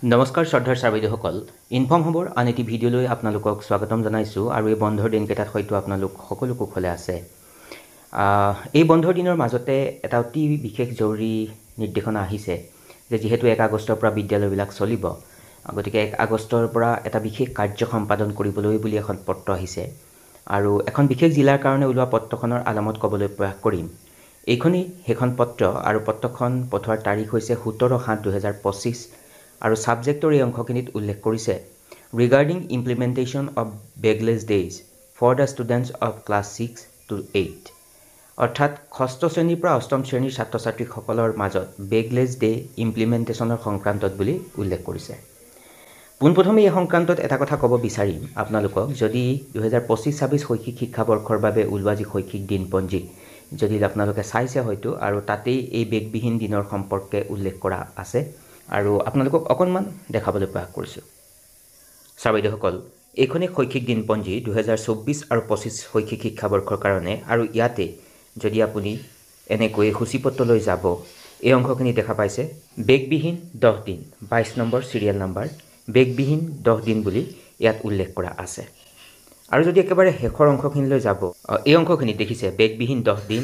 নমস্কাৰ শ্ৰদ্ধাৰ ছাৰ-বাইদেউসকল, ইনফৰ্ম হ'বৰ আন এটি ভিডিঅ'লৈ আপোনালোকক স্বাগতম জনাইছোঁ আৰু এই বন্ধৰ দিনকেইটাত হয়তো আপোনালোক সকলো কুশলে আছে। এই বন্ধৰ দিনৰ মাজতে এটা অতি বিশেষ জৰুৰী নিৰ্দেশনা আহিছে যে যিহেতু 1 আগষ্টৰ পৰা বিদ্যালয়বিলাক চলিব, গতিকে 1 আগষ্টৰ পৰা এটা বিশেষ কাৰ্য সম্পাদন কৰিবলৈ বুলি এখন পত্ৰ আহিছে আৰু এখন বিশেষ জিলাৰ কাৰণে ওলোৱা পত্ৰখনৰ আলামত ক'বলৈ প্ৰয়াস কৰিম। এইখনেই সেইখন পত্ৰ আৰু পত্ৰখন পঠোৱাৰ তাৰিখ হৈছে 17/7/2025 আৰু ছাবজেক্টৰ এই অংশখিনিত উল্লেখ কৰিছে regarding implementation of bagless days for the students of class 6 to 8, অৰ্থাৎ 6ষ্ঠ শ্ৰেণীৰ পৰা 8ম শ্ৰেণীৰ ছাত্ৰ ছাত্ৰীসকলৰ মাজত বেগলেছ ডে ইমপ্লিমেণ্টেশ্যনৰ সংক্ৰান্তত বুলি উল্লেখ কৰিছে। পোনপ্ৰথমে এই সংক্ৰান্তত এটা কথা ক'ব বিচাৰিম আপোনালোকক, যদি 2025-26 শৈক্ষিক শিক্ষাবৰ্ষৰ বাবে ওলোৱা যি শৈক্ষিক দিনপঞ্জী যদি আপোনালোকে চাইছে হয়তো, আৰু তাতেই এই বেগবিহীন দিনৰ সম্পৰ্কে উল্লেখ কৰা আছে আৰু আপোনালোকক অকণমান দেখাবলৈ প্ৰয়াস কৰিছোঁ। ছাৰ-বাইদেউসকল, এইখনেই শৈক্ষিক দিনপঞ্জী 2024 আৰু 25 শৈক্ষিক শিক্ষাবৰ্ষৰ কাৰণে, আৰু ইয়াতে যদি আপুনি এনেকৈ সূচীপত্ৰলৈ যাব, এই অংশখিনি দেখা পাইছে বেগবিহীন 10 দিন, 22 নম্বৰ চিৰিয়েল নাম্বাৰ, বেগবিহীন 10 দিন বুলি ইয়াত উল্লেখ কৰা আছে। আৰু যদি একেবাৰে শেষৰ অংশখিনিলৈ যাব, এই অংশখিনিত দেখিছে বেগবিহীন 10 দিন,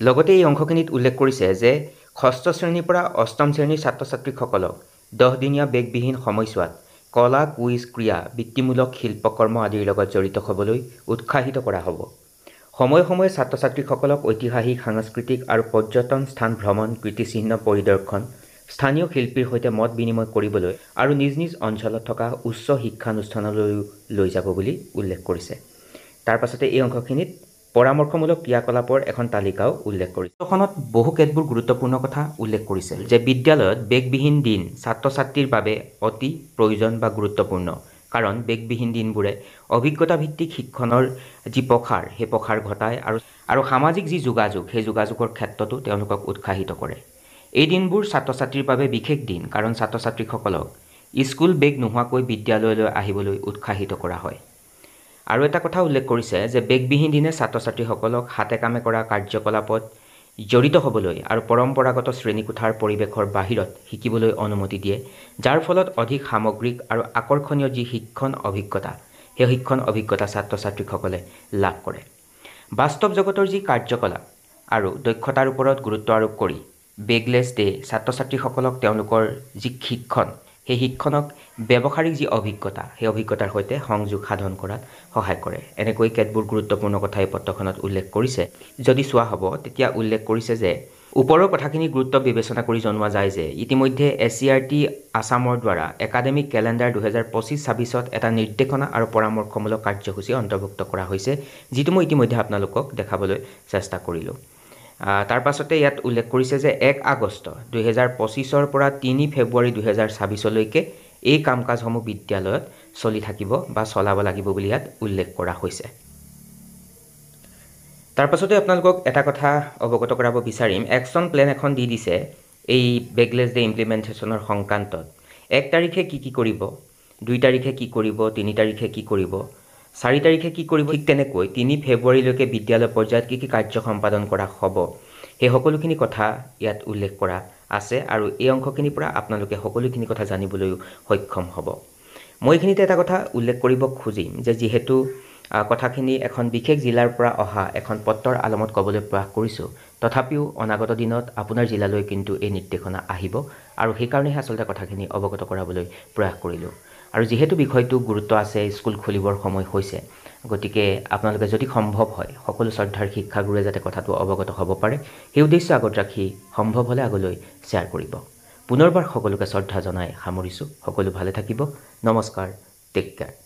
লগতে এই অংশখিনিত উল্লেখ কৰিছে যে 6ষ্ঠ শ্ৰেণীৰ পৰা 8ম শ্ৰেণীৰ ছাত্ৰ ছাত্ৰীসকলক 10 দিনীয়া বেগবিহীন সময়ছোৱাত কলা, কুইজ, ক্ৰীড়া, বৃত্তিমূলক শিল্পকৰ্ম আদিৰ লগত জড়িত হ'বলৈ উৎসাহিত কৰা হ'ব। সময়ে সময়ে ছাত্ৰ ছাত্ৰীসকলক ঐতিহাসিক, সাংস্কৃতিক আৰু পৰ্যটন স্থান ভ্ৰমণ, কীৰ্তিচিহ্ন পৰিদৰ্শন, স্থানীয় শিল্পীৰ সৈতে মত বিনিময় কৰিবলৈ আৰু নিজ নিজ অঞ্চলত থকা উচ্চ শিক্ষানুষ্ঠানলৈও লৈ যাব বুলি উল্লেখ কৰিছে। তাৰ পাছতে এই অংশখিনিত পৰামৰ্শমূলক ক্ৰিয়াকলাপৰ এখন তালিকাও উল্লেখ কৰিছে। পত্ৰখনত বহু কেতবোৰ গুৰুত্বপূৰ্ণ কথা উল্লেখ কৰিছে যে বিদ্যালয়ত বেগবিহীন দিন ছাত্ৰ ছাত্ৰীৰ বাবে অতি প্ৰয়োজন বা গুৰুত্বপূৰ্ণ, কাৰণ বেগবিহীন দিনবোৰে অভিজ্ঞতাভিত্তিক শিক্ষণৰ যি প্ৰসাৰ সেই প্ৰসাৰ ঘটায় আৰু সামাজিক যি যোগাযোগ সেই যোগাযোগৰ ক্ষেত্ৰতো তেওঁলোকক উৎসাহিত কৰে। এই দিনবোৰ ছাত্ৰ ছাত্ৰীৰ বাবে বিশেষ দিন, কাৰণ ছাত্ৰ ছাত্ৰীসকলক স্কুল বেগ নোহোৱাকৈ বিদ্যালয়লৈ আহিবলৈ উৎসাহিত কৰা হয়। আৰু এটা কথা উল্লেখ কৰিছে যে বেগবিহীন দিনে ছাত্ৰ ছাত্ৰীসকলক হাতে কামে কৰা কাৰ্যকলাপত জড়িত হ'বলৈ আৰু পৰম্পৰাগত শ্ৰেণীকোঠাৰ পৰিৱেশৰ বাহিৰত শিকিবলৈ অনুমতি দিয়ে, যাৰ ফলত অধিক সামগ্ৰিক আৰু আকৰ্ষণীয় যি শিক্ষণ অভিজ্ঞতা সেই শিক্ষণ অভিজ্ঞতা ছাত্ৰ ছাত্ৰীসকলে লাভ কৰে। বাস্তৱ জগতৰ যি কাৰ্যকলাপ আৰু দক্ষতাৰ ওপৰত গুৰুত্ব আৰোপ কৰি বেগলেছ ডে ছাত্ৰ ছাত্ৰীসকলক তেওঁলোকৰ যি শিক্ষণ সেই শিক্ষণক ব্যৱহাৰিক যি অভিজ্ঞতা সেই অভিজ্ঞতাৰ সৈতে সংযোগ সাধন কৰাত সহায় কৰে। এনেকৈ কেতবোৰ গুৰুত্বপূৰ্ণ কথা এই পত্ৰখনত উল্লেখ কৰিছে। যদি চোৱা হ'ব তেতিয়া উল্লেখ কৰিছে যে ওপৰৰ কথাখিনি গুৰুত্ব বিবেচনা কৰি জনোৱা যায় যে ইতিমধ্যে SCERT আছামৰ দ্বাৰা একাডেমিক কেলেণ্ডাৰ 2025-26ত এটা নিৰ্দেশনা আৰু পৰামৰ্শমূলক কাৰ্যসূচী অন্তৰ্ভুক্ত কৰা হৈছে, যিটো মই ইতিমধ্যে আপোনালোকক দেখাবলৈ চেষ্টা কৰিলোঁ। তাৰ পাছতে ইয়াত উল্লেখ কৰিছে যে 1 আগষ্ট 2025ৰ পৰা 3 ফেব্ৰুৱাৰী 2026লৈকে এই কাম কাজসমূহ বিদ্যালয়ত চলি থাকিব বা চলাব লাগিব বুলি ইয়াত উল্লেখ কৰা হৈছে। তাৰ পাছতে আপোনালোকক এটা কথা অৱগত কৰাব বিচাৰিম, একশ্যন প্লেন এখন দি দিছে এই বেগলেছ ডে ইমপ্লিমেণ্টেশ্যনৰ সংক্ৰান্তত। 1 তাৰিখে কি কৰিব, 2 তাৰিখে কি কৰিব, 3 তাৰিখে কি কৰিব, 4 তাৰিখে কি কৰিব, ঠিক তেনেকৈ 3 ফেব্ৰুৱাৰীলৈকে বিদ্যালয় পৰ্যায়ত কি কাৰ্য সম্পাদন কৰা হ'ব সেই সকলোখিনি কথা ইয়াত উল্লেখ কৰা আছে আৰু এই অংশখিনিৰ পৰা আপোনালোকে সকলোখিনি কথা জানিবলৈও সক্ষম হ'ব। মই এইখিনিতে এটা কথা উল্লেখ কৰিব খুজিম যে যিহেতু কথাখিনি এখন বিশেষ জিলাৰ পৰা অহা এখন পত্ৰৰ আলমত ক'বলৈ প্ৰয়াস কৰিছোঁ, তথাপিও অনাগত দিনত আপোনাৰ জিলালৈ কিন্তু এই নিৰ্দেশনা আহিব আৰু সেইকাৰণেহে আচলতে কথাখিনি অৱগত কৰাবলৈ প্ৰয়াস কৰিলোঁ। আৰু যিহেতু বিষয়টো গুৰুত্ব আছে, স্কুল খুলিবৰ সময় হৈছে, গতিকে আপোনালোকে যদি সম্ভৱ হয় সকলো শ্ৰদ্ধাৰ শিক্ষাগুৰুৱে যাতে কথাটো অৱগত হ'ব পাৰে সেই উদ্দেশ্য আগত ৰাখি সম্ভৱ হ'লে আগলৈ শ্বেয়াৰ কৰিব। পুনৰবাৰ সকলোকে শ্ৰদ্ধা জনাই সামৰিছোঁ। সকলো ভালে থাকিব। নমস্কাৰ, টেক কেয়াৰ।